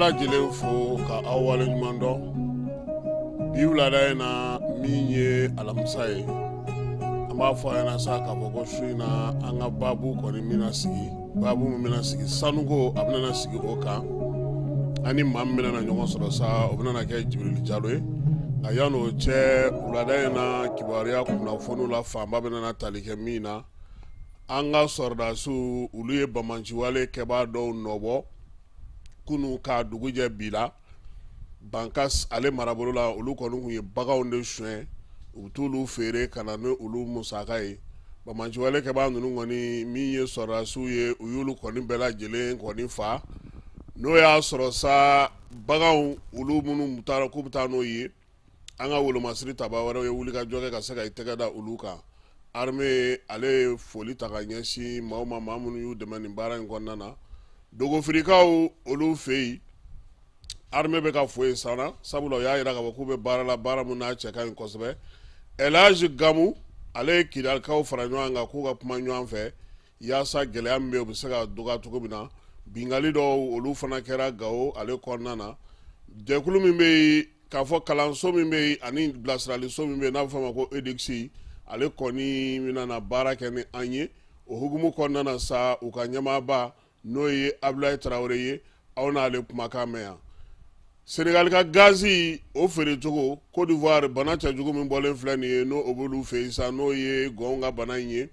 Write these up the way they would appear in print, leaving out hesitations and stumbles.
bela jelen fo ka awale ɲuman dɔn bi wulada in na min ye alamisa ye an b'a fɔ a ɲɛna sa k'a fɔ ko su in na an ka babu kɔni bɛna sigi babu min bɛna sigi sanuko a bɛna sigi o kan ani maa min bɛna ɲɔgɔn sɔrɔ sa o bɛna kɛ Jibril Jalo ye a yan'o cɛ wulada in na kibaruya kunnafoniw la fanba bɛna tali kɛ min na an ka sɔrɔdasiw olu ye bamanciwale kɛbaa dɔw nɔbɔ kunu ka dugu jɛ bi la Bankas ale marabolo la olu kɔni kun ye baganw de soɲɛ u t'olu feere ka na ni olu musaka ye bamanciwale kɛbaa ninnu kɔni min ye sɔrɔdasiw ye u y'olu kɔni bɛɛ lajɛlen kɔni fa n'o y'a sɔrɔ sa baganw olu minnu taara k'u bɛ taa n'o ye an ka wolomasiri taba wɛrɛw ye wulikajɔ kɛ ka se ka i tɛgɛ da olu kan armée ale ye foli ta ka ɲɛsin maa minnu y'u dɛmɛ nin baara in kɔnɔna na dogofirikaw olu fɛ yen armée bɛ ka foyi sanna sabula o y'a jira k'a fɔ k'u bɛ baara la baara min n'a cɛ ka ɲi kosɛbɛ Elhaji Gamu ale ye kidalikaw fara ɲɔgɔn kan k'u ka kuma ɲɔgɔn fɛ yaasa gɛlɛya min bɛ yen u bɛ se ka dɔgɔya cogo min na bingali dɔw olu fana kɛra Gawo ale kɔnɔna na jɛkulu min bɛ yen k'a fɔ kalanso min bɛ yen ani bilasiraliso min bɛ yen n'a bɛ fɔ a ma ko EDIX ale kɔni bɛna baara kɛ ni an ye o hukumu kɔnɔna na sa u ka ɲɛmaaba n'o ye Abdulaye Tarawele ye aw n'ale kumakan mɛn yan Senegal ka gazi o feere cogo Côte d'Ivoire bana cɛjugu min bɔlen filɛ nin ye n'o o b'olu fɛ yen sa n'o ye gɔn ka bana in ye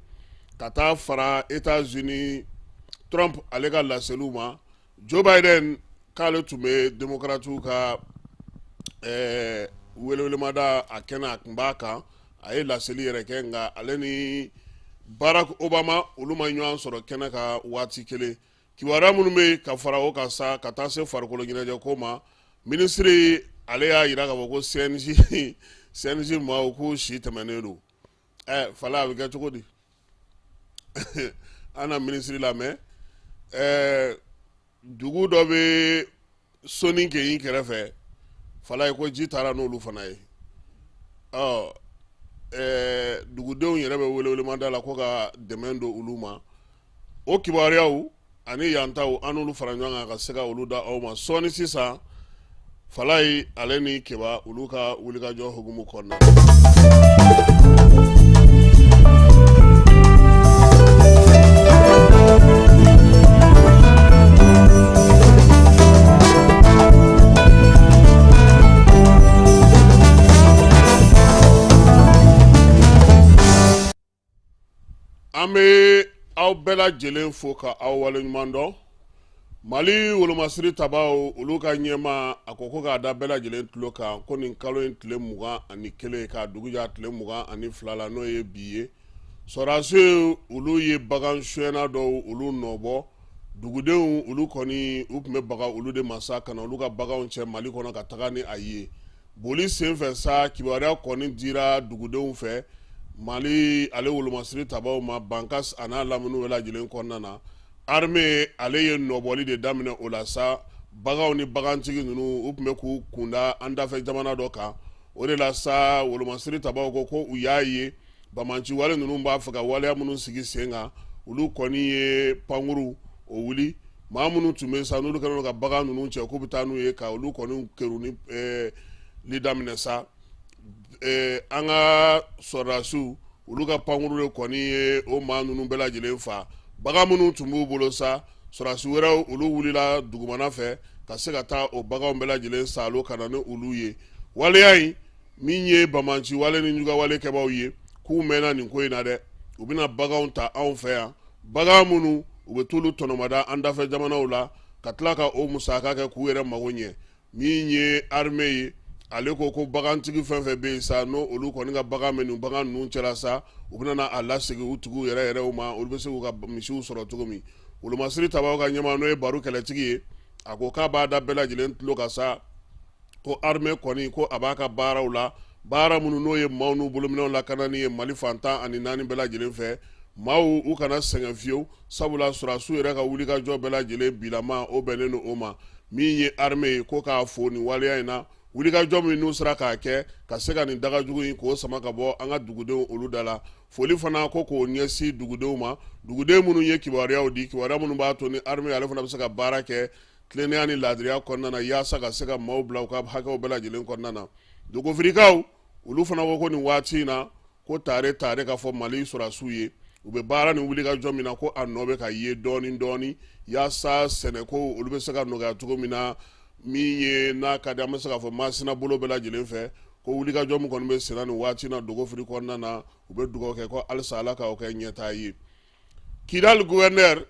ka taa fara États-Unis Trump ale ka laseliw ma Joe Biden k'ale tun bɛ démocratiw ka welewelemada a kɛnɛ a tun b'a kan a ye laseli yɛrɛ kɛ nka ale ni Barack Obama olu ma ɲɔgɔn sɔrɔ kɛnɛ ka waati kelen kibaruya minnu bɛ ka fara o kan sa ka taa se farikolo ɲɛnajɛ ko ma minisiri ale y'a jira k'a fɔ ko CNJ maaw k'u si tɛmɛnen don fala a bɛ kɛ cogo di an na minisiri lamɛn dugu dɔ bɛ soni kɛyin kɛrɛfɛ fala ye ko ji taara n'olu fana ye dugudenw yɛrɛ bɛ welewelemada la ko ka dɛmɛ don olu ma o kibaruyaw ani yantaw an n'olu fara ɲɔgɔn kan ka se ka olu da aw ma sɔɔni sisan fala ye ale ni keba olu ka wulikajɔ hukumu kɔnɔna an bɛ aw bɛɛ lajɛlen fo ka aw waleɲuman dɔn Mali wolomasiri tabaw olu ka ɲɛma a ko k'a da bɛɛ lajɛlen tulo kan ko nin kalo in tile 21 k'a dugu jɛ tile 22 la n'o ye bi ye sɔrɔdasiw olu ye bagan suyɛnna dɔw olu nɔbɔ dugudenw olu kɔni u tun bɛ baga olu de masa ka na olu ka baganw cɛ Mali kɔnɔ ka taga ni a ye boli senfɛ sa kibaruya kɔni dira dugudenw fɛ Mali ale wolomasiri tabaw ma Bankas a n'a lamini bɛɛ lajɛlen kɔnɔna na armée ale ye nɔbɔli de daminɛ o la sa baganw ni bagantigi ninnu u tun bɛ k'u kunda an dafɛ jamana dɔ kan o de la sa wolomasiri tabaw ko u y'a ye bamanciwale ninnu b'a fɛ ka waleya minnu sigi sen kan olu kɔni ye pankuru o wuli maa minnu tun bɛ sa n'olu kɛlen ka bagan ninnu cɛ k'u bɛ taa n'u ye ka olu kɔni keruni li daminɛ sa an ka sɔrɔdasiw olu ka pankuru de kɔni ye o maa ninnu bɛɛ lajɛlen fa bagan minnu tun b'u bolo sa sɔrɔdasi wɛrɛw olu wulila dugumana fɛ ka se ka taa o baganw bɛɛ lajɛlen salo ka na ni olu ye waleya in min ye bamanciwale ni jugawale kɛbaaw ye k'u mɛnna nin ko in na dɛ u bɛna baganw ta anw fɛ yan bagan minnu u bɛ t'olu tɔnɔmada an dafɛ jamanaw la ka tila ka o musaka kɛ k'u yɛrɛ mago ɲɛ min ye armée ye ale ko bagantigi fɛn fɛn bɛ yen sa n'o olu kɔni ka bagan bɛ nin bagan ninnu cɛla sa u bɛna a lasegin u tigiw yɛrɛw ma olu bɛ se k'u ka misiw sɔrɔ cogo min wolomasiri tabaw ka ɲɛma n'o ye baro kɛlɛtigi ye a ko k'a b'a da bɛɛ lajɛlen tulo kan sa ko armée kɔni ko a b'a ka baaraw la baara minnu n'o ye maaw n'u bolominɛw lakanani ye Mali fantan ani 4 bɛɛ lajɛlen fɛ maaw u kana sɛgɛn fiyewu sabula sɔrɔdasiw yɛrɛ ka wulikajɔ bɛɛ lajɛlen bilama o bɛnnen don o ma min ye armée ye ko k'a fo nin waleya in na wulikajɔ min n'u sera k'a kɛ ka se ka nin dagajugu in k'o sama ka bɔ an ka dugudenw olu da la foli fana ko k'o ɲɛsin dugudenw ma duguden minnu ye kibaruyaw di kibaruya minnu b'a to ni armée ale fana bɛ se ka baara kɛ tilennenya ni laadiriya kɔnɔna na yaasa ka se ka maaw bila u ka hakɛw bɛɛ lajɛlen kɔnɔna na dogofirikaw olu fana ko ko nin waati in na ko tare ka fɔ Mali sɔrɔdasiw ye u bɛ baara ni wuli ka jɔ min na ko a nɔ bɛ ka ye dɔɔni dɔɔni yaasa sɛnɛko olu bɛ se ka nɔgɔya cogo min na min ye n'a ka di an bɛ se k'a fɔ Masina bolo bɛɛ lajɛlen fɛ ko wuli ka jɔ min kɔni bɛ senna nin waati in na dogofiri kɔnɔna na u bɛ dugawu kɛ ko halisa Ala k'aw kɛ ɲɛtaa ye Kidal gouverneur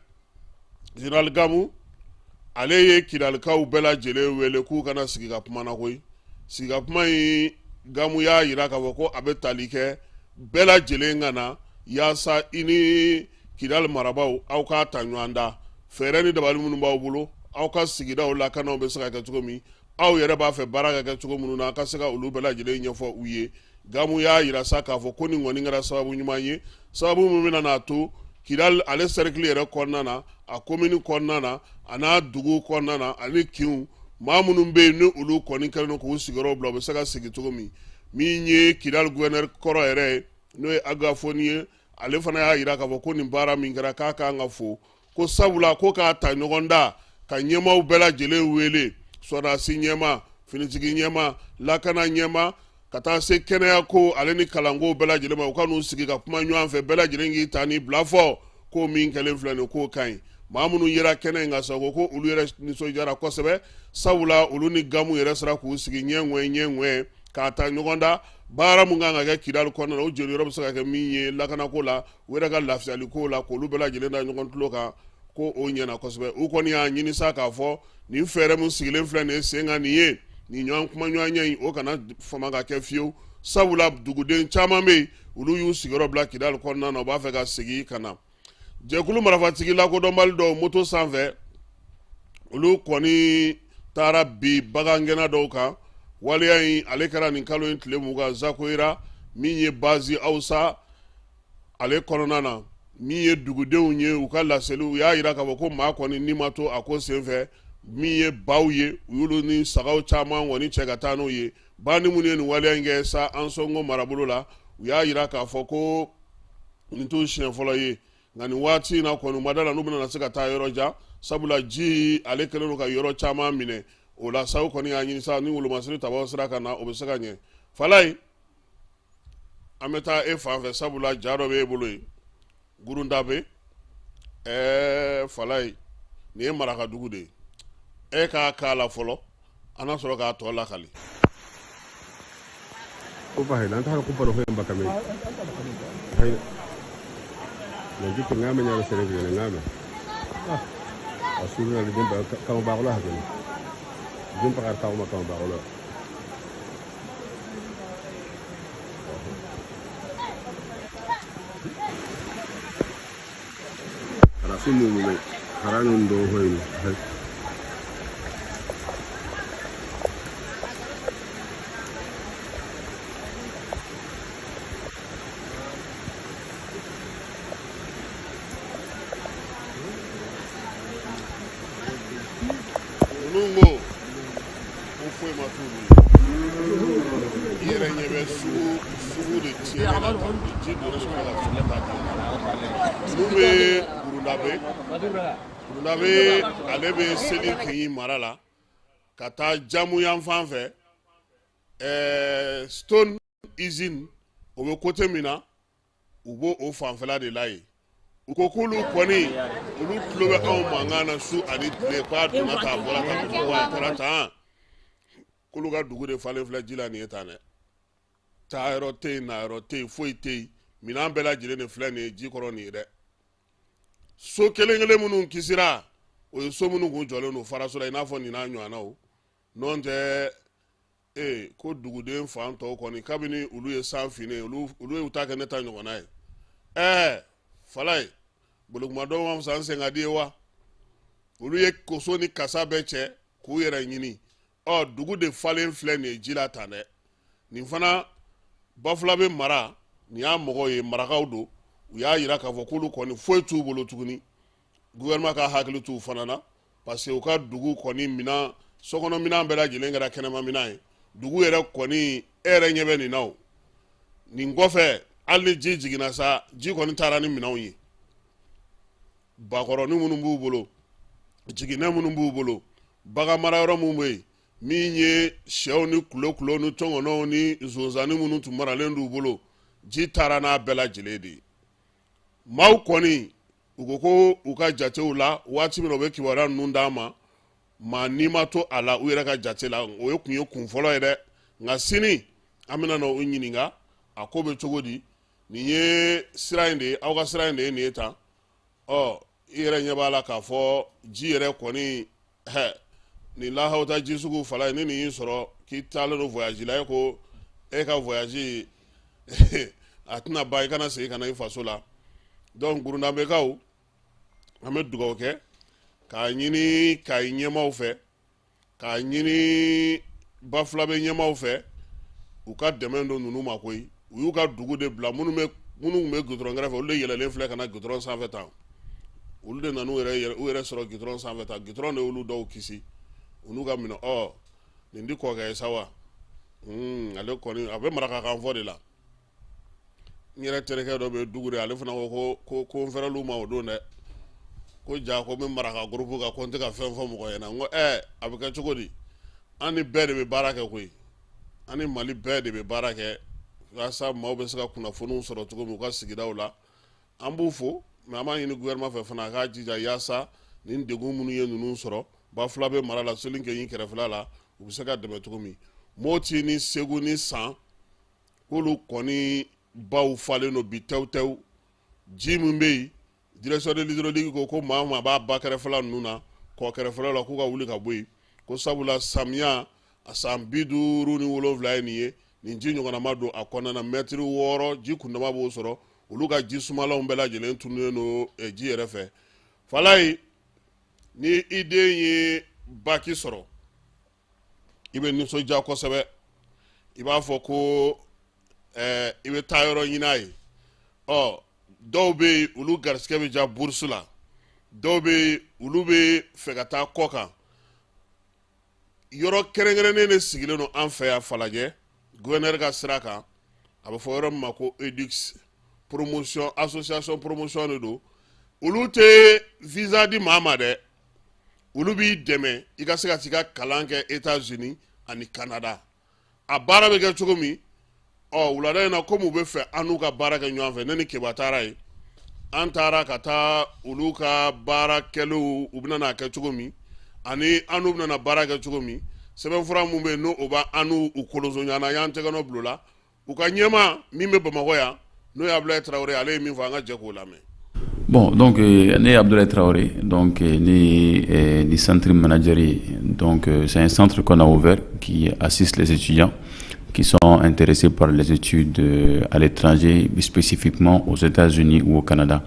Général Gamu ale ye Kidalikaw bɛɛ lajɛlen wele k'u kana sigi ka kuma na koyi sigi ka kuma in Gamu y'a yira k'a fɔ ko a bɛ tali kɛ bɛɛ lajɛlen ka na yaasa i ni Kidal marabaw aw k'a ta ɲɔgɔn da fɛɛrɛ ni dabali minnu b'aw bolo aw ka sigidaw lakanaw bɛ se ka kɛ cogo min aw yɛrɛ b'a fɛ baara ka kɛ cogo minnu na a ka se ka olu bɛɛ lajɛlen ɲɛfɔ u ye Gamu y'a yira sa k'a fɔ ko nin kɔni kɛra sababu ɲuman ye sababu min bɛna n'a to Kidal ale cercle yɛrɛ kɔnɔna na a commune kɔnɔna na a n'a dugu kɔnɔna na ani kinw maa minnu bɛ yen ni olu kɔni kɛlen don k'u sigiyɔrɔ bila u bɛ se ka sigi cogo min min ye Kidal gouverneur kɔrɔ yɛrɛ ye n'o ye Aga Foni ye ale fana y'a yira k'a fɔ ko nin baara min kɛra k'a kan ka fo ko sabula ko k'a ta ɲɔgɔn da ka ɲɛmaaw bɛɛ lajɛlen wele sɔrɔdasi ɲɛma finitigi ɲɛma lakana ɲɛma ka taa se kɛnɛya ko ale ni kalanko bɛɛ lajɛlen ma u ka n'u sigi ka kuma ɲɔgɔn fɛ bɛɛ lajɛlen k'i ta ni bila fɔ ko min kɛlen filɛ nin k'o ka ɲi maa minnu yera kɛnɛ in ka sago ko olu yɛrɛ nisɔndiyara kosɛbɛ sabula olu ni Gamu yɛrɛ sera k'u sigi ɲɛŋɛ k'a ta ɲɔgɔn da baara mun kan ka kɛ Kidal kɔnɔna na o joliyɔrɔ bɛ se ka kɛ min ye lakanako la u yɛrɛ ka lafiyaliko la k'olu bɛɛ lajɛlen da ɲɔgɔn tulo kan ko o ɲɛna kosɛbɛ u kɔni y'a ɲini sa k'a fɔ nin fɛɛrɛ mun sigilen filɛ nin ye sen kan nin ye nin ɲɔgɔn kuma ɲɔgɔnya in o kana fama ka kɛ fiyewu sabula duguden caman bɛ yen olu y'u sigiyɔrɔ bila Kidal kɔnɔna na u b'a fɛ ka segin ka na jɛkulu marifatigi lakodɔnbali dɔw moto sanfɛ olu kɔni taara bi bagangɛnna dɔw kan waleya in ale kɛra nin kalo in tile 20 Zakoyira min ye Bazi Awusa ale kɔnɔna na min ye dugudenw ye u ka laseliw u y'a yira k'a fɔ ko maa kɔni ni ma to a ko senfɛ min ye baw ye u y'olu ni sagaw caman kɔni cɛ ka taa n'o ye ba ni minnu ye nin waleya in kɛ sa Ansongo marabolo la u y'a yira k'a fɔ ko nin t'u siɲɛ fɔlɔ ye nka nin waati in na kɔni u ma d'a la n'u bɛna se ka taa yɔrɔ jan sabula ji ale kɛlen don ka yɔrɔ caman minɛ o la saw kɔni y'a ɲini sa ni wolomasiri tabaw sera ka na o bɛ se ka ɲɛ Falaye an bɛ taa e fan fɛ sabula ja dɔ bɛ e bolo ye Gurunda bɛ Falaye nin ye marakadugu de ye e k'a k'a la fɔlɔ an na sɔrɔ k'a tɔ lakali ko fa hela anta ko paro hemba kame hay na jitu ngame nyalo sere bi ngame asuru na dimba ka ba ko la hakene dimba ka ma ka ba ko la rafi mu mu haranun do hoyi Lungo ufwe matulu yere nyebe sugu de tiere na tambi jido resuma la sulata Lube Burundabe alebe seli kinyi marala kata jamu yan fan fɛ Stone Usine o bɛ côté min na u b'o o fanfɛla de la ye u ko k'olu kɔni olu tulo bɛ anw mankan na su ani tile k'a donna k'a bɔra ka fɔ ko a taara tan k'olu ka dugu de falen filɛ ji la nin ye tan dɛ taa yɔrɔ tɛ yen na yɔrɔ tɛ yen foyi tɛ yen minɛn bɛɛ lajɛlen de filɛ nin ye ji kɔrɔ nin ye dɛ so kelen kelen minnu kisira o ye so minnu kun jɔlen don faraso la i n'a fɔ nin n'a ɲɔgɔnnaw n'o tɛ ko duguden fan tɔw kɔni kabini olu ye san fini olu ye u ta kɛ ne ta ɲɔgɔnna ye Falaye bolokumadɔn ma fisa n sen ka di ye wa olu ye koso ni kasa bɛɛ cɛ k'u yɛrɛ ɲini dugu de falen filɛ nin ye ji la tan dɛ nin fana Bafula bɛ mara nin y'a mɔgɔw ye marakaw don u y'a yira k'a fɔ k'olu kɔni foyi t'u bolo tuguni gouvernement ka hakili t'u fana na parce que u ka dugu kɔni minɛn sokɔnɔ minɛn bɛɛ lajɛlen kɛra kɛnɛma minɛn ye dugu yɛrɛ kɔni e yɛrɛ ɲɛ bɛ nin na o nin kɔfɛ hali ni ji jiginna sa ji kɔni taara ni minɛnw ye bakɔrɔni minnu b'u bolo jiginɛ minnu b'u bolo bagan mara yɔrɔ mun bɛ yen min ye sɛw ni kulo ni tɔngɔnɔw ni zonzani minnu tun maralen d'u bolo ji taara n'a bɛɛ lajɛlen de ye maaw kɔni u ko ko u ka jatew la waati min na u bɛ kibaruya ninnu d'an ma maa n'i ma to a la u yɛrɛ ka jate la o kun ye kun fɔlɔ ye dɛ nka sini an bɛna na o ɲininka a ko bɛ cogo di nin ye sira in de ye aw ka sira in de ye nin ye tan i yɛrɛ ɲɛ b'a la k'a fɔ ji yɛrɛ kɔni nin lahawta ji sugu fala ye ni nin y'i sɔrɔ k'i taalen don voyage la e ko e ka voyage a tɛna ban i kana segin ka na i faso la donc gurundabekaw an bɛ dugawu kɛ k'a ɲini Kayi ɲɛmaaw fɛ k'a ɲini Bafulabe ɲɛmaaw fɛ u ka dɛmɛ don ninnu ma koyi u y'u ka dugu de bila minnu tun bɛ goudron kɛrɛfɛ olu de yɛlɛlen filɛ ka na goudron sanfɛ tan olu de nana u yɛrɛ sɔrɔ goudron sanfɛ tan goudron de y'olu dɔw kisi u n'u ka minɛ nin di kɔkɛ ye sa wa ale kɔni a bɛ marakakan fɔ de la n yɛrɛ terikɛ dɔ bɛ dugu de ale fana ko n fɛrɛlu ma o don dɛ ko ja ko n bɛ maraka groupe kan ko n tɛ ka fɛn fɔ mɔgɔ ɲɛna n ko a bɛ kɛ cogo di an ni bɛɛ de bɛ baara kɛ koyi an ni Mali bɛɛ de bɛ baara kɛ walasa maaw bɛ se ka kunnafoniw sɔrɔ cogo min u ka sigidaw la an b'u fo mais an b'a ɲini gouvernement fɛ fana a k'a jija yaasa nin degun minnu ye ninnu sɔrɔ Bafulabe mara la Solinke kɛrɛfɛla la u bɛ se ka dɛmɛ cogo min Moti ni Segu ni San k'olu kɔni baw falen don bi tɛwtɛw ji min bɛ yen direction de l'hydraulique ko maa o maa b'a ba kɛrɛfɛla ninnu na kɔ kɛrɛfɛlaw la k'u ka wuli ka bɔ yen ko sabula samiya a san 57 ye nin ye nin ji ɲɔgɔnna ma don a kɔnɔna na mètre 6 ji kundama b'o sɔrɔ olu ka ji sumalanw bɛɛ lajɛlen tununnen don ji yɛrɛ fɛ Falaye ni i den ye baki sɔrɔ i bɛ nisɔndiya kosɛbɛ i b'a fɔ ko i bɛ taa yɔrɔ ɲini a ye dɔw bɛ yen olu garisigɛ bɛ diya bourse la dɔw bɛ yen olu bɛ fɛ ka taa kɔ kan yɔrɔ kɛrɛnkɛrɛnnen de sigilen don an fɛ yan Falajɛ gouverneur ka sira kan a bɛ fɔ yɔrɔ min ma ko EDUX promotion association promotion de don olu tɛ visa di maa ma dɛ olu b'i dɛmɛ i ka se ka t'i ka kalan kɛ États-Unis ani Canada a baara bɛ kɛ cogo min wulada in na komi u bɛ fɛ an n'u ka baara kɛ ɲɔgɔn fɛ ne ni Keba taara ye an taara ka taa olu ka baara kɛliw u bɛna n'a kɛ cogo min ani an n'u bɛna baara kɛ cogo min sɛbɛnfura mun bɛ yen n'o b'a an n'u kolonso ɲɔgɔn na y'an tɛgɛ nɔ bila o la u ka ɲɛmaa min bɛ Bamakɔ yan n'o ye Abdoulaye Traoré ale ye min fɔ an ka jɛ k'o lamɛn. Bon, donc, né Abdoulaye Traoré, donc, né du centre manager, donc, c'est un centre qu'on a ouvert qui assiste les étudiants qui sont intéressés par les études à l'étranger, spécifiquement aux États-Unis ou au Canada.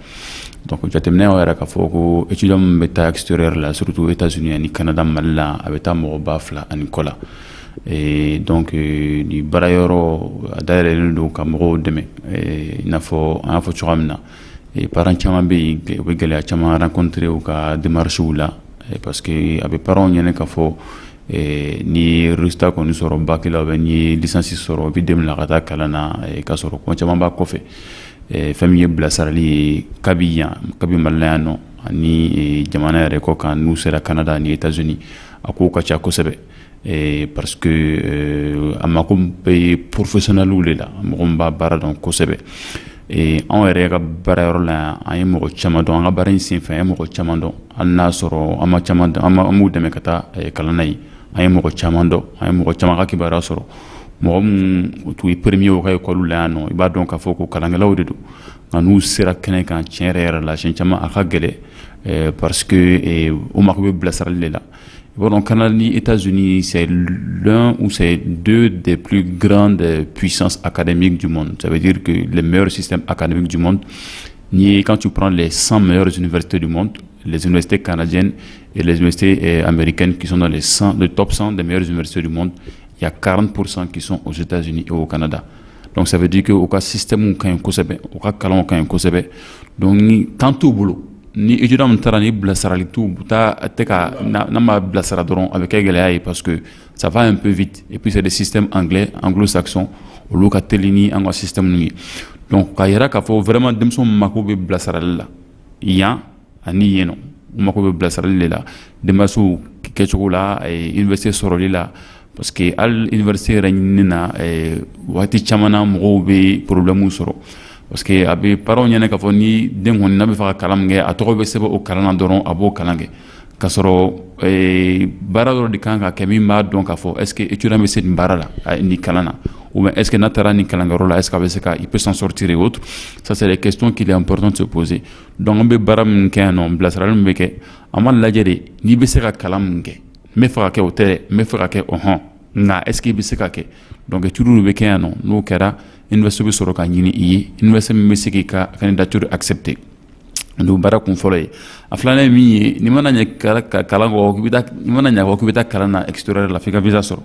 Donc, j'ai terminé à Kafoko, étudiants méta extérieur là, surtout aux États-Unis et au Canada, Malala, avec un Morobafla, à Nicolas. Et donc, du Barayoro, d'ailleurs, le Camaro demain, il n'a pas de et parents caman bɛ yen u bɛ gɛlɛya caman rencontré u ka démarches la parce que a bɛ parents ɲɛna k'a fɔ ni résultat kɔni sɔrɔ bac la ou ni licence sɔrɔ i bɛ den bila ka taa kalan na k'a sɔrɔ ko caman b'a kɔfɛ fɛn min ye bilasirali ye kabi yan kabi Mali la yan nɔ ani jamana yɛrɛ kɔ kan n'u sera Canada ni États-Unis a kow ka ca kosɛbɛ parce que a mako bɛ professionnels de la mɔgɔ min b'a baara dɔn kosɛbɛ. Anw yɛrɛ ka baara yɔrɔ la an ye mɔgɔ caman dɔn an ka baara in senfɛ an ye mɔgɔ caman dɔn hali n'a sɔrɔ an ma caman dɔn an b'u dɛmɛ ka taa kalan na yen an ye mɔgɔ caman dɔn an ye mɔgɔ caman ka kibaruya sɔrɔ mɔgɔ min tun ye premier u ka école la yan nɔ i b'a dɔn k'a fɔ ko kalankɛlaw de don nka n'u sera kɛnɛ kan tiɲɛ yɛrɛ la siɲɛ caman a ka gɛlɛn parce que u mako bɛ bilasirali de la. Bon, Canada et États-Unis, c'est l'un ou c'est deux des plus grandes puissances académiques du monde. Ça veut dire que les meilleurs systèmes académiques du monde, quand tu prends les 100 meilleures universités du monde, les universités canadiennes et les universités américaines qui sont dans le top 100 des meilleures universités du monde, il y a 40% qui sont aux États-Unis et au Canada. Donc ça veut dire que au cas système au cas calon donc tant au boulot. Ni étudiant mun taara ni bilasirali tu ta tɛ ka n'a ma bilasira dɔrɔn a bɛ kɛ gɛlɛya ye parce que ça va un peu vite et puis c'est des systèmes anglais anglo-saxons olu ka teli ni an ka système ninnu ye donc k'a yira k'a fɔ vraiment denmisɛnw mako bɛ bilasirali la yan ani yen nɔ u mako bɛ bilasirali de la denmansaw kɛcogo la université sɔrɔli la parce que hali université yɛrɛ ɲinini na waati caman na mɔgɔw bɛ problème sɔrɔ parce que a bɛ parents ɲɛna k'a fɔ ni den kɔni n'a bɛ fɛ ka kalan min kɛ a tɔgɔ bɛ sɛbɛn o kalan na dɔrɔn a b'o kalan kɛ k'a sɔrɔ baara dɔ de kan ka kɛ min b'a dɔn k'a fɔ est ce que étudiant bɛ se nin baara la nin kalan na ou bien est ce que n'a taara nin kalankɛyɔrɔ la est ce que a bɛ se ka il peut s'en sortir et autres. Ça c'est des questions qu'il est important de se poser. Donc an bɛ baara min kɛ yan nɔ bilasirali min bɛ kɛ an b'a lajɛ de n'i bɛ se ka kalan min kɛ n bɛ fɛ ka kɛ o tɛ dɛ n bɛ fɛ ka kɛ ɔhɔn nka est ce que i bɛ se ka kɛ donc études de bɛ kɛ yan nɔ n'o kɛra université bɛ sɔrɔ ka ɲini i ye université min bɛ se k'i ka candidature accepter. N'o baara kun fɔlɔ ye a filanan ye min ye n'i mana ɲɛ kalan kɔ n'i mana ɲɛ kɔ k'i bɛ taa kalan na extérieur la f'i ka visa sɔrɔ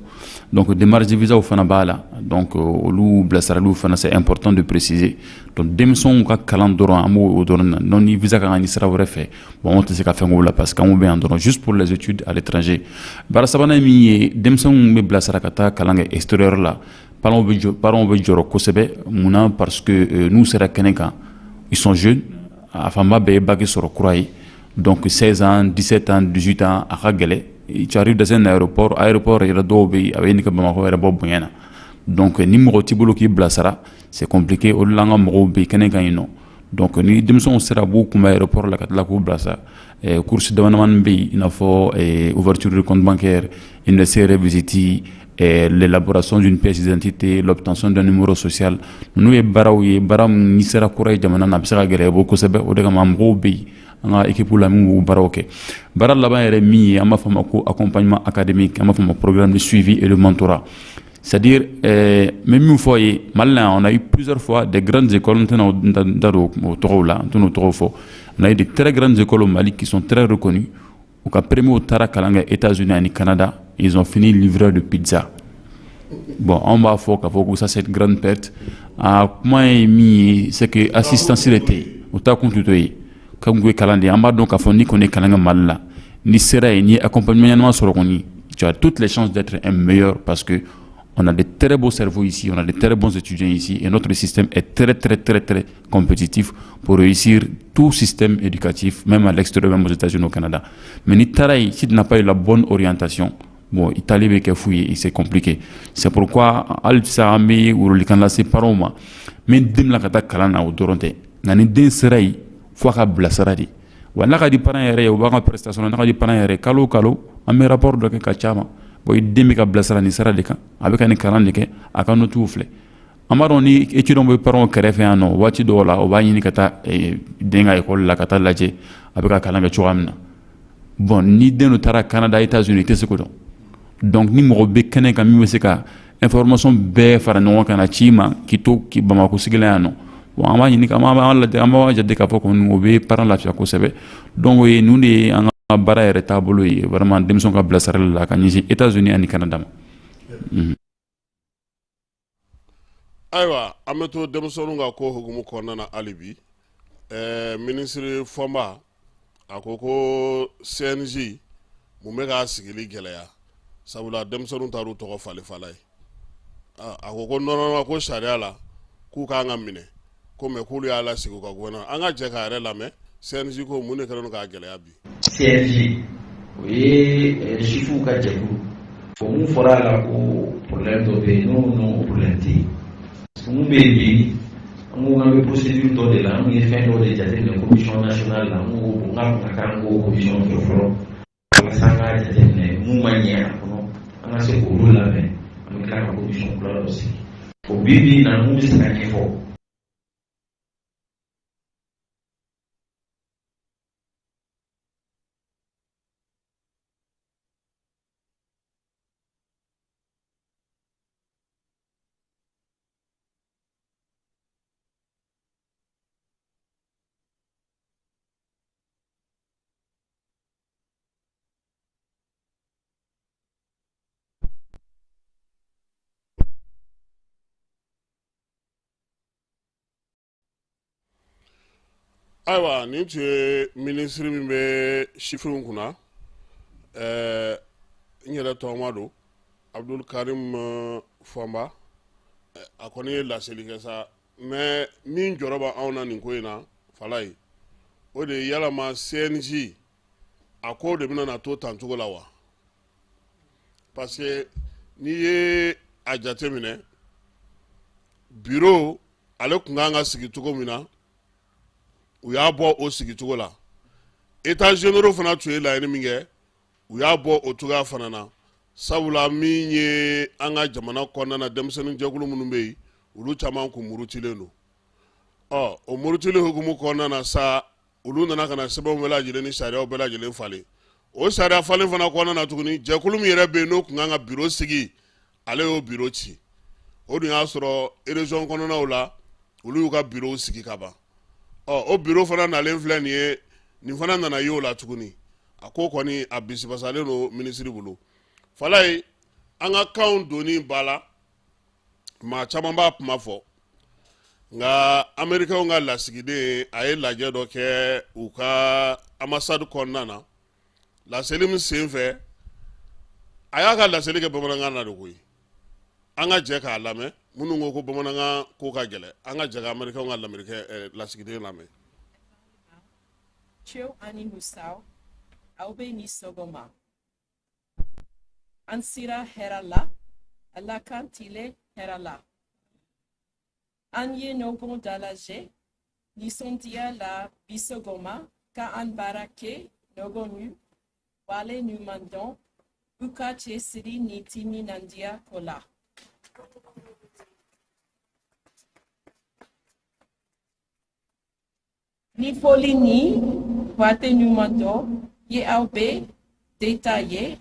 donc démarche de visa fana b'a la donc olu bilasiraliw fana c'est important de préciser donc denmisɛnw ka kalan dɔrɔn an b'o dɔrɔn na donc ni visa kan ka ɲi sira wɛrɛ fɛ bon anw tɛ se ka fɛn k'o la parce que anw bɛ yan dɔrɔn juste pour les études à l'étranger. Baara sabanan ye min ye denmisɛnw bɛ bilasira ka taa kalan kɛ extérieur la parents bɛ jɔrɔ kosɛbɛ munna parce que n'u sera kɛnɛ kan ils sont jeunes a fanba bɛɛ ye bac sɔrɔ kura ye donc 16 ans 17 ans 18 ans a ka gɛlɛ tu arrives dans un aéroport yɛrɛ dɔw bɛ yen a bɛ ɲini ka Bamakɔ yɛrɛ bɔ bonya na donc ni mɔgɔ t'i bolo k'i bilasira c'est compliqué olu la an ka mɔgɔw bɛ kɛnɛ kan yen nɔ donc ni denmisɛnw sera b'u kunbɛn aéroport la ka tila k'u bilasira course damadamanin bɛ yen i n'a fɔ ouverture de compte bancaire université yɛrɛ visite l'élaboration d'une pièce d'identité, l'obtention d'un numéro social. Nous ye baaraw ye baara min n'i sera kura ye jamana na a bɛ se ka gɛlɛya i bolo kosɛbɛ o de kama mɔgɔw bɛ yen an ka équipe la min b'u baaraw kɛ. Baara laban yɛrɛ min ye an b'a fɔ a ma ko accompagnement académique an b'a fɔ a ma programme de suivi et de mentorat. C'est-à-dire n bɛ min fɔ ye Mali la on a eu plusieurs fois des grandes écoles n tɛna n da don o tɔgɔw la n tɛna o tɔgɔw fɔ on a eu de très grandes écoles au Mali qui sont très reconnues u ka premier taara kalan kɛ États-Unis ani Canada ils ont fini livreur de pizza. Bon, on va faire que ça c'est une grande perte. Comment c'est que assistance était au tas contre toi. Comme vous calendrier, on va donc à fournir qu'on est calendrier mal là. Ni serait ni accompagnement sur le tu as toutes les chances d'être un meilleur parce que on a de très beaux cerveaux ici, on a de très bons étudiants ici et notre système est très compétitif pour réussir tout système éducatif, même à l'extérieur, même aux États-Unis, au Canada. Mais si tu n'as pas eu la bonne orientation, bon, Italie bɛ kɛ fu ye c'est compliqué. C'est pourquoi hali sisan an bɛ welewelekan lase parents ma min den bila ka taa kalan na o dɔrɔn tɛ nka ni den sera yen fo a ka bilasira de wa n'a ka di parents yɛrɛ ye o b'a ka prestation na n'a ka di parents yɛrɛ kalo o kalo an bɛ rapport dɔ kɛ ka ca ma bon i den bɛ ka bilasira nin sira de kan a bɛ ka nin kalan de kɛ a ka notiw filɛ an b'a dɔn ni étudiant bɛ parents kɛrɛfɛ yan nɔ waati dɔw la o b'a ɲini ka taa den ka école la ka taa lajɛ a bɛ ka kalan kɛ cogoya min na bon ni den dɔ taara Canada États-Unis i tɛ se k'o dɔn. Donc ni mɔgɔ bɛ kɛnɛ kan min bɛ se ka information bɛɛ fara ɲɔgɔn kan na ci ma k'i to Bamakɔ sigilen yan nɔ bon an b'a ɲini an b'a jate k'a fɔ kɔni o bɛ parents lafiya kosɛbɛ donc o ye ninnu de ye an ka baara yɛrɛ taabolo ye vraiment denmisɛnw ka bilasirali la ka ɲɛsin États-Unis ani Canada ma. Ayiwa an bɛ to denmisɛnninw ka ko hukumu kɔnɔna na hali bi ministre Fɔnba a ko CNJ mun bɛ k'a sigili gɛlɛya sabula denmisɛnninw taar'u tɔgɔ falen ye a ko nɔnɔma ko sariya la k'u k'an ka minɛ ko mɛ k'olu y'a lasigi u ka gouvernement an ka jɛ k'a yɛrɛ lamɛn CNJ ko mun de kɛlen don k'a gɛlɛya bi. CNJ o ye chifuw ka jɛkulu o mun fɔra a la ko problème dɔ bɛ yen n'o problème tɛ yen mun bɛ yen bi an ko k'an bɛ procédure dɔ de la an ye fɛn dɔ de jateminɛ commission nationale la an ko n ka kan ko commission fɛ fɔlɔ walasa an ka jateminɛ mun ma ɲɛ a kɔnɔ an ka se k'olu labɛn an bɛ tila ka commission kura dɔ sigi o bi na mun bɛ se ka ɲɛfɔ. Ayiwa nin tun ye ministre min bɛ chiffres kunna n yɛrɛ tɔgɔma don Abdul Karim Fɔnba a kɔni ye laseli kɛ sa mais min jɔrɔ bɛ anw na nin ko in na Falaye o de ye yalama CNJ a ko de bɛna na to tancogo la wa parce que n'i ye a jateminɛ bureau ale kun kan ka sigi cogo min na u y'a bɔ o sigicogo la états généraux fana tun ye laɲini min kɛ u y'a bɔ o cogoya fana na sabula min ye an ka jamana kɔnɔna na denmisɛnnin jɛkulu minnu bɛ yen olu caman kun murutilen don o murutilen hukumu kɔnɔna na sa olu nana ka na sɛbɛnw bɛɛ lajɛlen ni sariyaw bɛɛ lajɛlen falen o sariya falen fana kɔnɔna na tuguni jɛkulu min yɛrɛ bɛ yen n'o kun kan ka bureau sigi ale y'o bureau ci o dun y'a sɔrɔ région kɔnɔnaw la olu y'u ka bureau sigi ka ban o bureau fana nalen filɛ nin ye nin fana nana ye o la tuguni a ko kɔni a bisibasalen don minisiri bolo fala ye an ka kanw donni b'a la maa caman b'a kuma fɔ nka américains ka lasigiden a ye lajɛ dɔ kɛ u ka ambassade kɔnɔna na laseli min sen fɛ a y'a ka laseli kɛ bamanankan na de koyi an ka jɛ k'a lamɛn minnu ko ko bamanankan ko ka gɛlɛn an ka jɛ ka américains ka lasigiden lamɛn. Tio ani Musau, aube ni sogoma. Ansira herala, alakan tile herala. Anye nogon dalaje, ni sontia la bisogoma, ka an barake, nogonu, wale nu mandon, uka che siri ni timi nandia kola. Ni foli ni, wate numando, ye aube, detaye,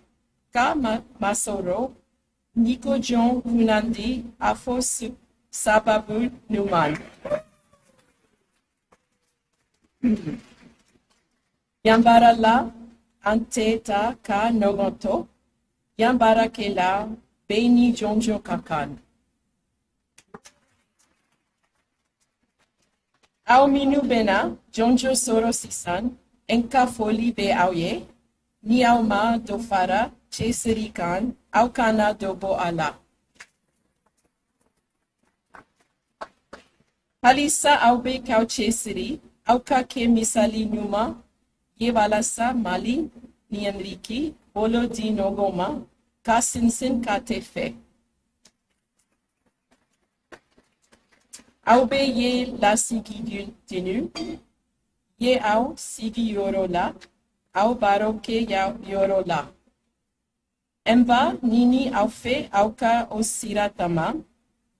ka masoro, niko John kunandi, afo sababu numan. Yambara la, anteta ka nogonto, yambara ke la, beni jonjo kakan. Au minu bena, jonjo soro sisan, enka foli be auye, ni au ma do fara, che sirikan, au kana do bo ala. Halisa au be kau che siri, au ka ke misali numa, ye walasa mali, ni Enrique, bolo di nogoma, ka sinsin ka tefe. Au be ye la sigi tenu, ye au sigi yorola, au baroke ya yorola. Emba nini au fe au ka osiratama,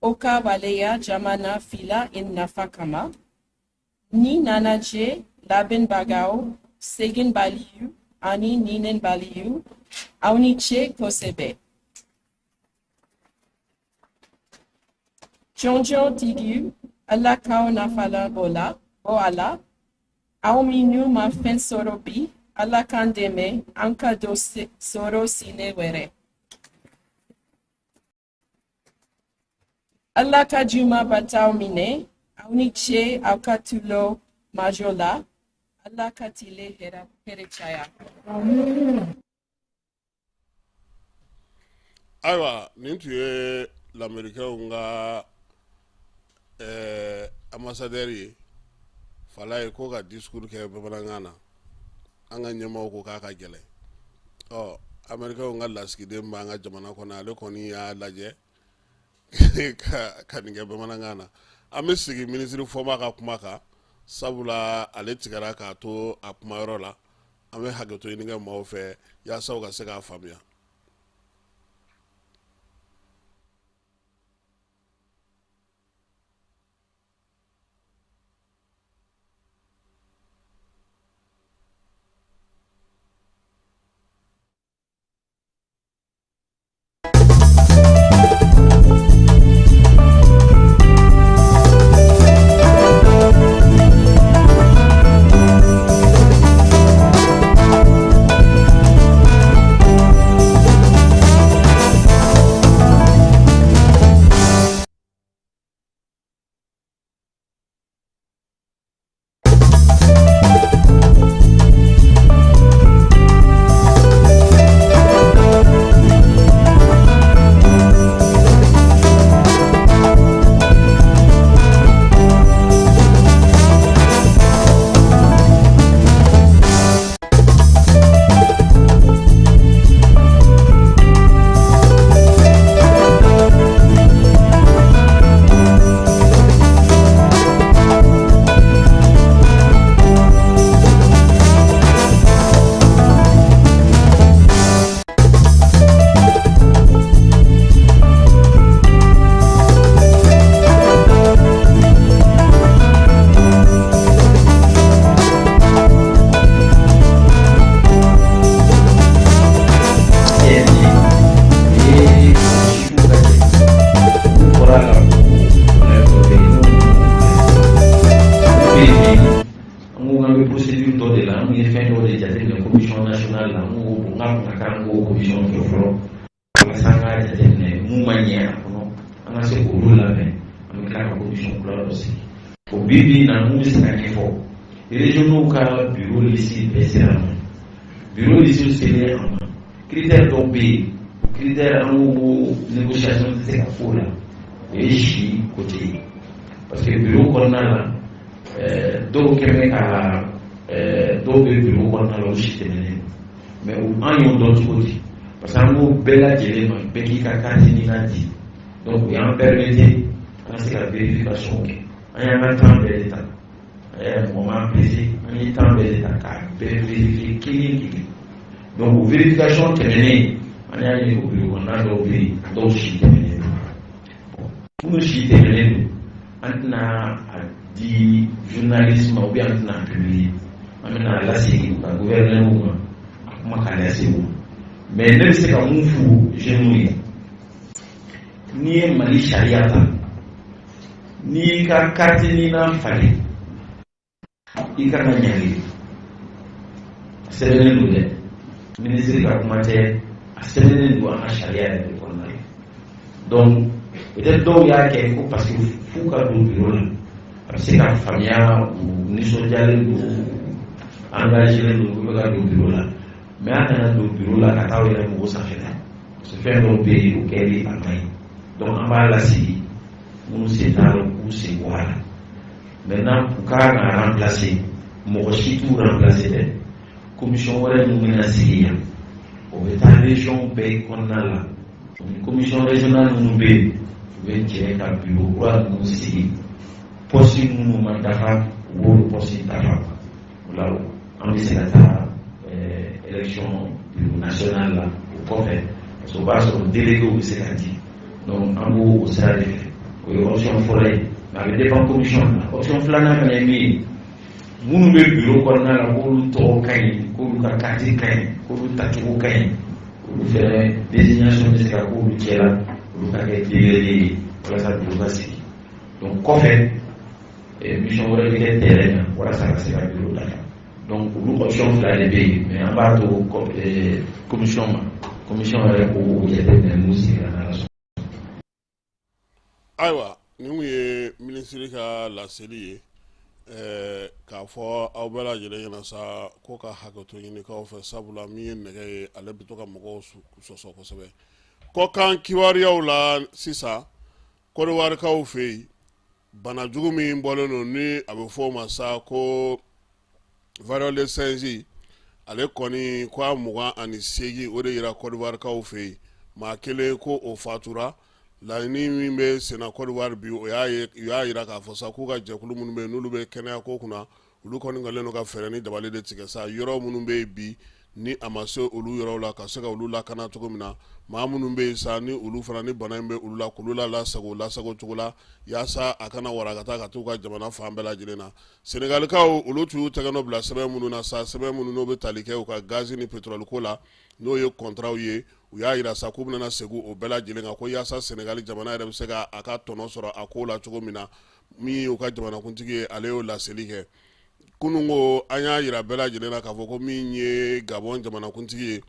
oka walea jamana fila in nafakama, ni nanaje laben bagao, segin baliu, ani ninen baliu, au ni che kosebe. Jonjo tigu, ala kao na fala bola, o ala, au minu ma fen sorobi, ala kandeme, anka do soro sine were. Ala kajuma batao mine, au ni che au katulo majola, ala katile herechaya. Ayiwa nin tun ye l'américain ka ambassadeur ye fala ye ko ka discours kɛ bamanankan na an ka ɲɛmɔgɔw ko k'a ka gɛlɛn américain ka lasigiden b'an ka jamana kɔnɔ ale kɔni y'a lajɛ ka nin kɛ bamanankan na an bɛ sigi minisiri fɔma ka kuma kan sabula ale tigɛra k'a to a kumayɔrɔ la an bɛ hakɛto ɲini kɛ maaw fɛ yaasa u ka se k'a faamuya. avons une procédure de là, nous avons fait la commission nationale, nous avons une commission de front, nous avons une manière, nous avons une commission de aussi. Au Bibi, nous avons un effort. Les régionaux, le bureau ici, le bureau ici, c'est les critères d'OB, critères de négociation de ces affaires-là, et ici, côté. Parce que le bureau qu'on a là, donc le bureau qu'on a là aussi, mais en y a d'autres côtés. Parce que nous avons bel élément, qui a dit. Donc, il y a un permis, c'est la vérification. Il y a un temps de l'État. Il y a un moment précis, il y a un temps de l'État qui vérifier qui est. Donc, vérification terminée, il y a un bureau, on a d'autres chiffres terminés. Pour nous chiffres terminés, on a dit journalisme ou bien on a publié. On a la série, le gouvernement, on a la série. Mais même si c'est un fou, je nous ni Mali Sharia, ni ka carte ni na fali, i ka na nyali. C'est le ministre de la Communauté, c'est le Sharia de l'économie. Donc, peut-être donc il y a quelque chose parce qu'il faut qu'à le bureau, parce que la famille ou ni social ou engagé le bureau là. Mais à le bureau là, quand il y a un gros affaire, c'est faire un pays auquel il est. Donc, on va la série, nous c'est dans le coup, c'est voilà. Maintenant, pour qu'on remplacer, moi aussi tout remplacer, la commission va nous menacer. Au état région, qu'on a là, une commission régionale nous paye, vous pouvez tirer un bureau, pour nous série, possible nous mandat, ou possible d'argent. Là, on dit c'est la élection nationale là, au COFET, parce qu'on va sur le délégué au Sénati. Donc, en gros, au salaire, option forêt, mais dépend de la commission. Option flana, quand il y a mon bureau, qu'on a la boule, qu'on a la carte, qu'on a la faire désignation de ce qu'on qui est là, qu'on a les voilà ça, donc, qu'on fait, mission de terrain, voilà ça, c'est la bureau là. Donc, l'option flana est payée, mais en bas de la commission, est pour y aller dans la Aïwa, nous sommes ministre de la série, k'a fɔ aw bɛɛ lajɛlen ɲɛna sa ko ka hakɛto ɲini k'aw fɛ sabula min ye nɛgɛ ye ale bɛ to ka mɔgɔw sɔsɔ kosɛbɛ kɔ kan kibaruyaw la sisan kɔdiwarikaw fɛ yen bana jugu min bɔlen don ni a bɛ fɔ o ma sa ko variole de singe ale kɔni ko a 28 o de yira kɔdiwarikaw fɛ yen maa kelen ko o fatura laɲini min bɛ senna Côte d'Ivoire bi o y'a yira k'a fɔ sa k'u ka jɛkulu minnu bɛ yen n'olu bɛ kɛnɛya ko kunna olu kɔni kɛlen don ka fɛɛrɛ ni dabali de tigɛ sa yɔrɔ minnu bɛ yen bi ni a ma se olu yɔrɔw la ka se ka olu lakana cogo min na maa minnu bɛ yen sa ni olu fana ni bana in bɛ olu la k'olu lasago cogo la yaasa a kana warakata ka t'u ka jamana fan bɛɛ lajɛlen na Senegalikaw olu t'u tɛgɛ nɔ bila sɛbɛn minnu na sa sɛbɛn minnu n'o bɛ tali kɛ u ka gazi ni pétrole ko la n'o ye contrat ye u y'a yira sa k'u bɛna segin o bɛɛ lajɛlen kan ko yaasa Senegali jamana yɛrɛ bɛ se ka a ka tɔnɔ sɔrɔ a ko la cogo min na min y'u ka jamanakuntigi ye ale y'o laseli kɛ kunun ko an y'a yira bɛɛ lajɛlen na k'a fɔ ko min ye Gabon jamanakuntigi ye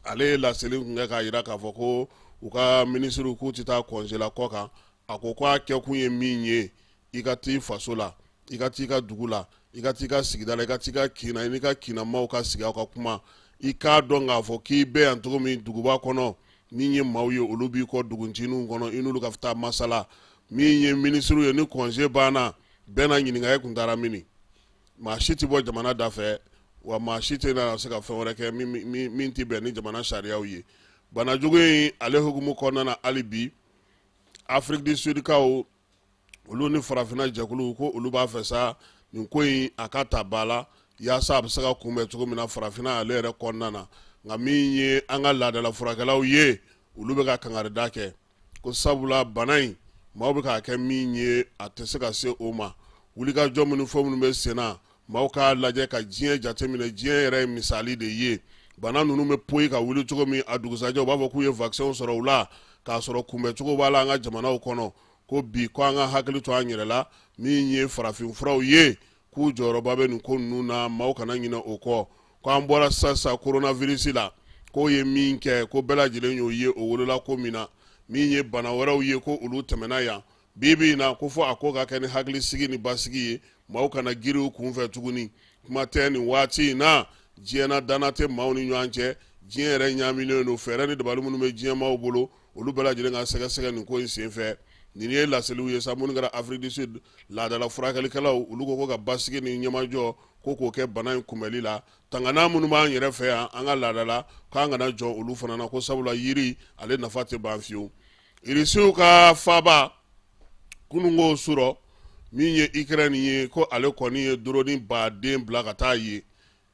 ale ye laseli kun kɛ k'a yira k'a fɔ ko u ka ministre k'u tɛ taa congé la kɔ kan a ko k'a kɛkun ye min ye i ka t'i faso la i ka t'i ka dugu la i ka t'i ka sigida la i ka t'i ka kin na i n'i ka kinamaw ka sigi aw ka kuma i k'a dɔn k'a fɔ k'i bɛ yan cogo min duguba kɔnɔ min ye maaw ye olu b'i kɔ duguncininw kɔnɔ i n'olu ka taa masala min ye ministre ye ni congé banna bɛɛ na ɲininka e kun taara mini maa si tɛ bɔ jamana da fɛ wa maa si tɛ na se ka fɛn wɛrɛ kɛ min tɛ bɛn ni jamana sariyaw ye bana jugu in ale hukumu kɔnɔna na hali bi Afrique du Sud kaw olu ni farafinna jɛkulu ko olu b'a fɛ sa nin ko in a ka ta ba la yaasa a bɛ se ka kunbɛn cogo min na farafinna ale yɛrɛ kɔnɔna na nka min ye an ka laadala furakɛlaw ye olu bɛ ka kangarida kɛ ko sabula bana in maaw bɛ k'a kɛ min ye a tɛ se ka se o ma wulikajɔ minnu fɔ minnu bɛ sen na maaw k'a lajɛ ka diɲɛ jateminɛ diɲɛ yɛrɛ ye misali de ye bana ninnu bɛ poyi ka wuli cogo min a dugusajɛ u b'a fɔ k'u ye vaccin sɔrɔ u la k'a sɔrɔ kunbɛcogo b'a la an ka jamanaw kɔnɔ ko bi ko an ka hakili to an yɛrɛ la min ye farafinfuraw ye k'u jɔyɔrɔba bɛ nin ko ninnu na maaw kana ɲinɛ o kɔ ko an bɔra sisan coronavirus la k'o ye min kɛ ko bɛɛ lajɛlen y'o ye o wolola ko min na min ye bana wɛrɛw ye ko olu tɛmɛna yan bi in na ko fɔ a ko ka kɛ ni hakilisigi ni basigi ye maaw kana giri u kunfɛ tuguni kuma tɛ nin waati in na diɲɛna danna tɛ maaw ni ɲɔgɔn cɛ diɲɛ yɛrɛ ɲaaminen don fɛɛrɛ ni dabali minnu bɛ diɲɛ maaw bolo olu bɛɛ lajɛlen ka sɛgɛsɛgɛ nin ko in senfɛ nin ye laseliw ye sa minnu kɛra Afrique du Sud laadala furakɛlikɛlaw olu ko ka basigi ni ɲɛmajɔ ko k'o kɛ bana in kunbɛli la tangana minnu b'an yɛrɛ fɛ yan an ka laadala k'an kana jɔ olu fana na ko sabula yiri ale nafa tɛ ban fiyewu irisiw ka faaba kunun k'o sɔrɔ min ye Ukraine ye ko ale kɔni ye drone baden bila ka taa ye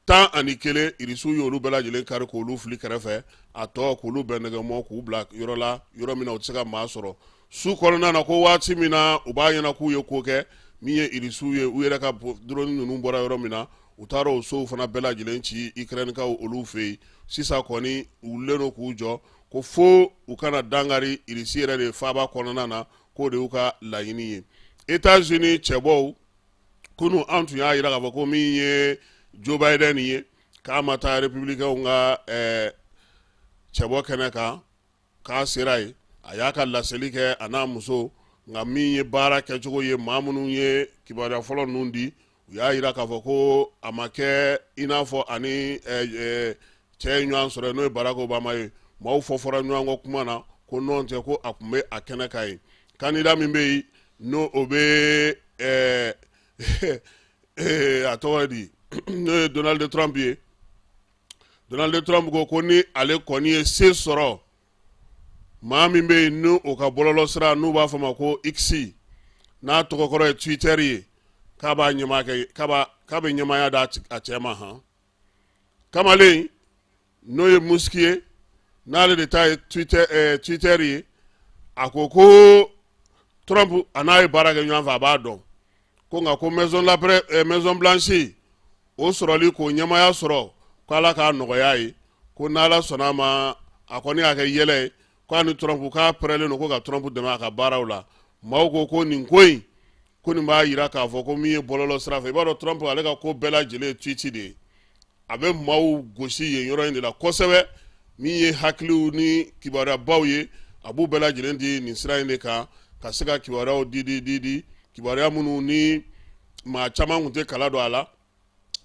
11 irisiw ye olu bɛɛ lajɛlen kari k'olu fili kɛrɛfɛ a tɔ k'olu bɛɛ nɛgɛmɔ k'u bila yɔrɔ la yɔrɔ min na u tɛ se ka maa sɔrɔ su kɔnɔna na ko waati min na u b'a ɲɛna k'u ye ko kɛ min ye irisiw ye u yɛrɛ ka drone ninnu bɔra yɔrɔ min na u taara o sow fana bɛɛ lajɛlen ci Ukrainekaw olu fɛ yen sisan kɔni u wulilen don k'u jɔ ko fo u kana dangari irisi yɛrɛ de faaba kɔnɔna na k'o de y'u ka laɲini ye États-Unis cɛbɔw kunu an tun y'a jira k'a fɔ ko min ye Joe Biden ye k'a ma taa républicains ka cɛbɔ kɛnɛ kan k'a sera ye a y'a ka laseli kɛ a n'a muso nka min ye baara kɛcogo ye maa minnu ye kibaruya fɔlɔ ninnu di u y'a jira k'a fɔ ko a ma kɛ i n'a fɔ ani cɛ ye ɲɔgɔn sɔrɔ n'o ye Barack Obama ye maaw fɔra ɲɔgɔn kɔ kuma na ko nɔn tɛ ko a tun bɛ a kɛnɛ kan ye candidat min bɛ yen n'o o bɛ a tɔgɔ di n'o ye Donald Trump ye Donald Trump ko ni ale kɔni ye se sɔrɔ maa min bɛ yen n'o ka bɔlɔlɔ sira n'u b'a fɔ ma ko X n'a tɔgɔ kɔrɔ ye Twitter ye k'a b'a ɲɛma kɛ k'a bɛ ɲɛmaya d'a cɛ ma han kamalen n'o ye Musk ye n'ale de ta ye Twitter ye a ko Trump a n'a ye baara kɛ ɲɔgɔn fɛ a b'a dɔn ko nka ko Maison Blanche o sɔrɔli k'o ɲɛmaya sɔrɔ k'Ala k'a nɔgɔya ye ko n'Ala sɔnna ma a kɔni y'a kɛ yɛlɛ ye k'a ni Trump k'a pɛrɛlen don ko ka Trump dɛmɛ a ka baaraw la maaw ko nin ko in ko nin b'a jira k'a fɔ ko min ye bɔlɔlɔ sira fɛ i b'a dɔn Trump ale ka ko bɛɛ lajɛlen ye tweet de ye a bɛ maaw gosi yen yɔrɔ in de la kosɛbɛ min ye hakiliw ni kibaruyabaw ye a b'u bɛɛ lajɛlen di nin sira in de kan ka se ka kibaruyaw di kibaruya minnu ni maa caman tun tɛ kala don a la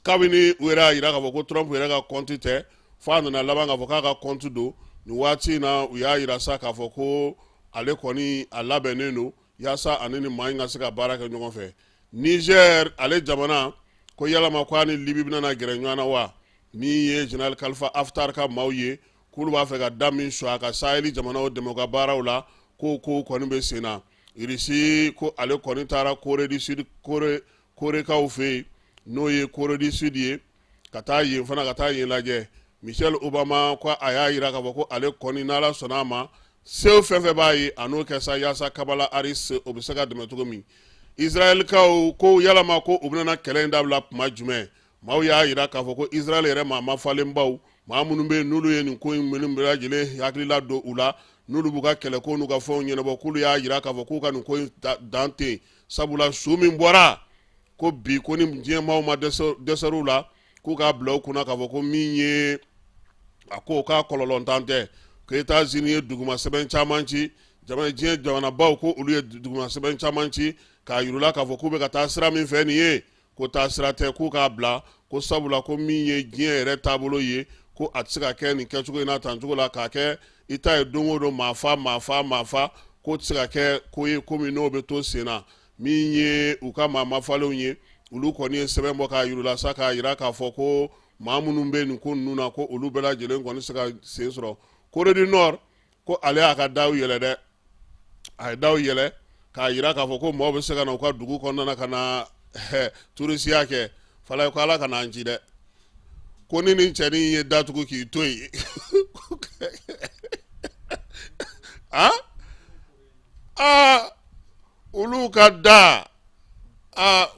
kabini u yɛrɛ y'a jira k'a fɔ ko Trump yɛrɛ ka compte tɛ fo a nana laban k'a fɔ k'a ka compte don nin waati in na u y'a jira sa k'a fɔ ko ale kɔni a labɛnnen don yaasa ani ni maa in ka se ka baara kɛ ɲɔgɔn fɛ Niger ale jamana ko yalama ko a ni Libi bɛna gɛrɛ ɲɔgɔn na wa min ye General Khalifa Haftar ka maaw ye k'olu b'a fɛ ka da min su a ka Saheli jamanaw dɛmɛ u ka baaraw la ko kɔni bɛ sen na irisi ko ale kɔni taara Corée du Sud Korekaw fɛ yen n'o ye Corée du Sud ye ka taa yen fana ka taa yen lajɛ Michelle Obama ko a y'a jira k'a fɔ ko ale kɔni n'Ala sɔnna a ma sew fɛn fɛn b'a ye a n'o kɛ sa yaasa Kamala Harris o bɛ se ka dɛmɛ cogo min Israɛlikaw ko yalama ko u bɛna kɛlɛ in dabila tuma jumɛn maaw y'a jira k'a fɔ ko Israɛl yɛrɛ maa mafalenbaw maa minnu bɛ yen n'olu ye nin ko in minnu bɛɛ lajɛlen hakilila don u la n'olu b'u ka kɛlɛko n'u ka fɛnw ɲɛnabɔ k'olu y'a jira k'a fɔ k'u ka nin ko in dan tɛ sabula su min bɔra ko bi ko ni diɲɛ maaw ma dɛsɛr'u la k'u k'a bila u kunna k'a fɔ ko min ye a ko k'a kɔlɔlɔntan tɛ ko États-Unis ye duguma sɛbɛn caman ci diɲɛ jamanabaw ko olu ye duguma sɛbɛn caman ci k'a yir'u k'a fɔ k'u bɛ ka taa sira min fɛ nin ye ko taa sira tɛ k'u k'a bila ko sabula ko min ye diɲɛ yɛrɛ taabolo ye ko a tɛ se ka kɛ nin kɛcogo in na tancogo la k'a kɛ i ta ye don o don maa fa k'o tɛ se ka kɛ ko ye ko min n'o bɛ to sen na min ye u ka maa mafalenw ye olu kɔni ye sɛbɛn bɔ k'a yir'u sa k'a jira k'a fɔ ko maa minnu bɛ nin ko ninnu na ko olu bɛɛ lajɛlen kɔni se ka sen sɔrɔ Corée du Nord ko ale y'a ka daw yɛlɛ dɛ a ye daw yɛlɛ k'a jira k'a fɔ ko maaw bɛ se ka na u ka dugu kɔnɔna na ka na turisiya kɛ fala ye ko Ala ka n'an ci dɛ ko ni nin cɛnin ye datugu k'i to yen olu ka da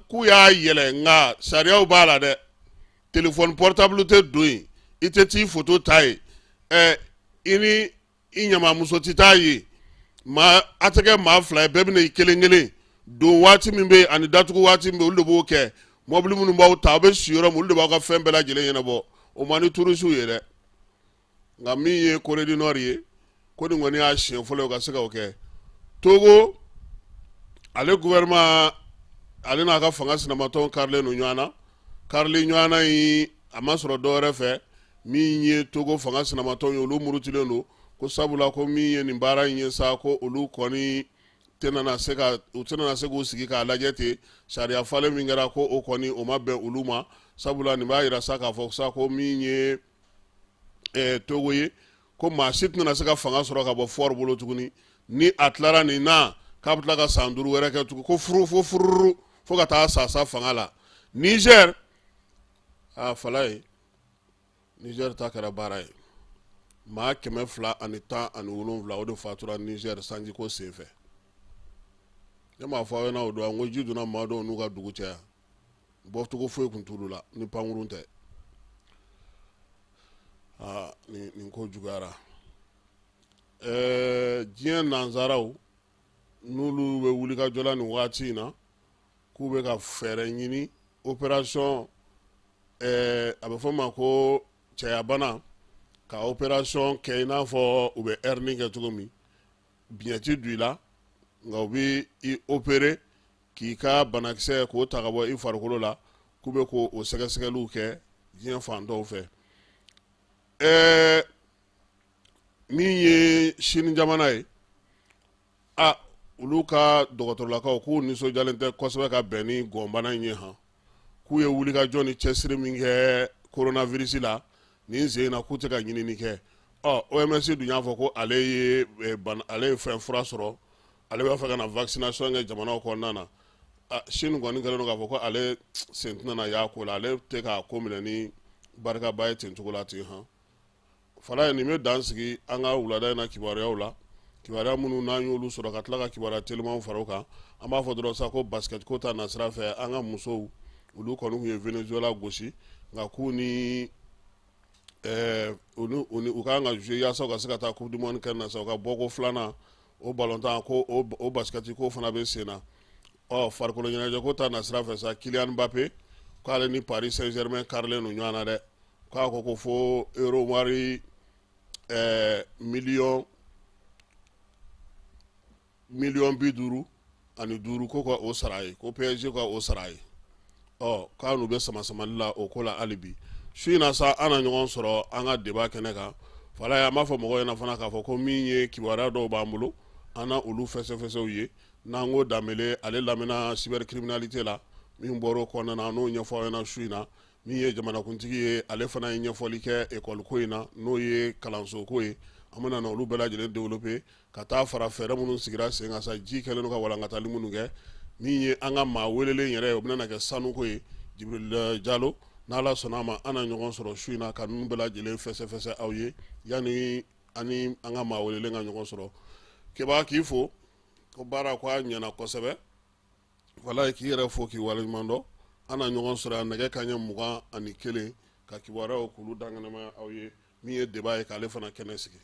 k'u y'a yɛlɛ nka sariyaw b'a la dɛ téléphone portable tɛ don yen i tɛ t'i photo ta ye i ni i ɲamamuso tɛ taa ye a tɛ kɛ maa fila ye bɛɛ bɛna i kelen kelen don waati min bɛ yen ani datugu waati min bɛ yen olu de b'o kɛ mobili minnu b'aw ta a bɛ si yɔrɔ min olu de b'aw ka fɛn bɛɛ lajɛlen ɲɛnabɔ o man ni turisiw ye dɛ nka min ye Corée du Nord ye ko nin kɔni y'a siɲɛ fɔlɔ ye ka se k'o kɛ Togo ale gouvernement ale n'a ka fanga sinamatɔn karilen don ɲɔgɔn na karili ɲɔgɔn na in a ma sɔrɔ dɔwɛrɛ fɛ min ye Togo fanga sinamatɔn ye olu murutilen don ko sabula ko min ye nin baara in ye sa ko olu kɔni tɛna se k'u sigi k'a lajɛ ten sariya falen min kɛra ko o kɔni o ma bɛn olu ma sabula nin b'a yira sa k'a fɔ sa ko min ye Togo ye ko maa si tɛna se ka fanga sɔrɔ ka bɔ fɔri bolo tuguni ni a tilara nin na k'a bɛ tila ka san 5 wɛrɛ kɛ tugun ko fururu fo ka taa sa fanga la Niger fala ye Niger ta kɛra baara ye maa 217 o de fatura Niger sanji ko senfɛ ne m'a fɔ aw ɲɛna o don ko ji donna maa dɔw n'u ka dugu cɛ bɔcogo foyi tun t'olu la ni pankurun tɛ nin ko juguyara diɲɛ nanzaraw n'olu bɛ wuli ka jɔla nin waati in na k'u bɛ ka fɛɛrɛ ɲini opération a bɛ fɔ ma ko cɛyabana ka opération kɛ i n'a fɔ u bɛ hernie kɛ cogo min biɲɛti don i la nka u bɛ i opérer k'i ka banakisɛ k'o ta ka bɔ i farikolo la k'u bɛ k'o sɛgɛsɛgɛliw kɛ diɲɛ fan dɔw fɛ min ye Sini jamana ye olu ka dɔgɔtɔrɔlakaw k'u nisɔndiyalen tɛ kosɛbɛ ka bɛn ni gɔnbana in ye k'u ye wulikajɔ ni cɛsiri min kɛ coronavirus la nin sen in na k'u tɛ ka ɲinini kɛ OMS dun y'a fɔ ko ale ye fɛn fura sɔrɔ ale b'a fɛ ka na vaccination kɛ jamanaw kɔnɔna na Sini kɔni kɛlen don k'a fɔ ko ale sen tɛna na y'a ko la ale tɛ k'a ko minɛ ni barikaba ye ten cogo la ten fala ye nin bɛ dan sigi an ka wulada in na kibaruyaw la kibaruya minnu n'an y'olu sɔrɔ ka tila ka kibaruya telimanw fara o kan an b'a fɔ dɔrɔn sa ko basket ko ta nasira fɛ an ka musow olu kɔni tun ye Venezuela gosi nka k'u ni u kan ka jouer yaasa u ka se ka taa coupe du monde kɛ na sa u ka bɔko filanan o ballontan ko o basket ko fana bɛ sen na farikolo ɲɛnajɛ ko ta nasira fɛ sa Kylian Mbappé k'ale ni Paris Saint-Germain karilen don ɲɔgɔn na dɛ k'a ko fo euro wari miliyɔn 55 ko ka o sara a ye ko PSG ka o sara a ye k'a n'u bɛ sama-samali la o ko la hali bi su in na sa an na ɲɔgɔn sɔrɔ an ka débat kɛnɛ kan fala ye an b'a fɔ mɔgɔw ɲɛna fana k'a fɔ ko min ye kibaruya dɔw b'an bolo an na olu fɛsɛfɛsɛw ye n'an ko Danbele ale lamɛnna cybercriminalité la min bɔra o kɔnɔna na n'o ɲɛfɔ aw ɲɛna su in na min ye jamanakuntigi ye ale fana ye ɲɛfɔli kɛ école ko in na n'o ye kalanso ko ye an bɛna na olu bɛɛ lajɛlen développer ka taa fara fɛɛrɛ minnu sigira sen kan sa ji kɛlen don ka walankatali minnu kɛ min ye an ka maa welelen yɛrɛ ye o bɛna kɛ sanuko ye Jibril Jalo n'Ala sɔnna a ma an na ɲɔgɔn sɔrɔ su in na ka ninnu bɛɛ lajɛlen fɛsɛfɛsɛ aw ye yanni ani an ka maa welelen ka ɲɔgɔn sɔrɔ Keba k'i fo ko baara ko a ɲɛna kosɛbɛ walayi k'i yɛrɛ fo k'i waleɲuman dɔn an na ɲɔgɔn sɔrɔ yan nɛgɛ kanɲɛ 21 ka kibaruyaw k'olu dangɛnɛma aw ye min ye débat ye k'ale fana kɛnɛ sigi